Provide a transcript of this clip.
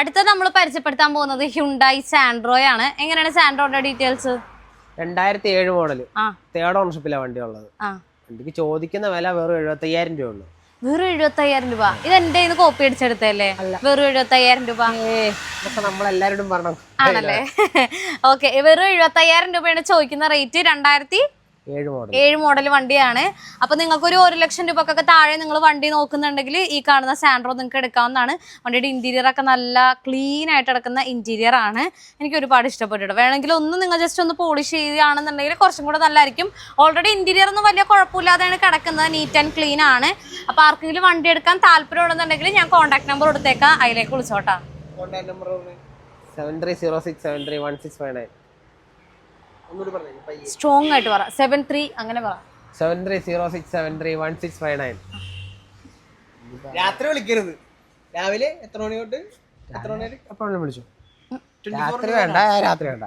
അടുത്ത നമ്മൾ പരിചയപ്പെടുത്താൻ പോകുന്നത് ഹ്യുണ്ടായി സാൻഡ്രോയാണ്. എങ്ങനെയാണ് സാൻഡ്രോയുടെ ഡീറ്റെയിൽസ്? 2007 മോഡല്, തേർഡ് ഓണർഷിപ്പിലാണ് വണ്ടി ഉള്ളത്. വണ്ടിക്ക് ചോദിക്കുന്ന വില വെറും 75,000 രൂപ ഉള്ളു. വെറും 75,000 രൂപ? ഇത് എന്റെ കോപ്പി അടിച്ചെടുത്തല്ലേ? വെറും 75,000 രൂപ നമ്മളെല്ലാരോടും പറഞ്ഞു ആണല്ലേ? ഓക്കെ, വെറും 75,000 രൂപയാണ് ചോദിക്കുന്ന റേറ്റ്. 2007 മോഡൽ വണ്ടിയാണ്. അപ്പൊ നിങ്ങൾക്ക് ഒരു 1,00,000 രൂപക്കൊക്കെ താഴെ നിങ്ങൾ വണ്ടി നോക്കുന്നുണ്ടെങ്കിൽ ഈ കാണുന്ന സാൻഡ്രോ നിങ്ങൾക്ക് എടുക്കാവുന്നതാണ്. വണ്ടിയുടെ ഇന്റീരിയർ ഒക്കെ നല്ല ക്ലീൻ ആയിട്ട് കിടക്കുന്ന ഇന്റീരിയർ ആണ്. എനിക്ക് ഒരുപാട് ഇഷ്ടപ്പെട്ടിട്ട്. വേണമെങ്കിൽ ഒന്ന് നിങ്ങൾ ജസ്റ്റ് ഒന്ന് പോളിഷ് ചെയ്യുകയാണെന്നുണ്ടെങ്കിൽ കുറച്ചും കൂടെ നല്ലതായിരിക്കും. ഓൾറെഡി ഇന്റീരിയർ ഒന്നും വലിയ കുഴപ്പമില്ലാതെയാണ് കിടക്കുന്നത്, നീറ്റ് ആൻഡ് ക്ലീൻ ആണ്. അപ്പൊ ആർക്കെങ്കിലും വണ്ടി എടുക്കാൻ താല്പര്യമുണ്ടെന്നുണ്ടെങ്കിൽ ഞാൻ കോൺടാക്ട് നമ്പർ കൊടുത്തേക്കാം, അതിലേക്ക് വിളിച്ചോട്ടാ. Contact number 7306731659. സ്ട്രോങ് ആയിട്ട് പറ. 73 അങ്ങനെ പറ. 7306731659. രാത്രി വിളിക്കരുത്, രാവിലെ എത്ര മണി തൊട്ട് എത്ര മണി വരെ എപ്പോഴും വിളിച്ചു. രാത്രി വേണ്ട, രാത്രി വേണ്ട.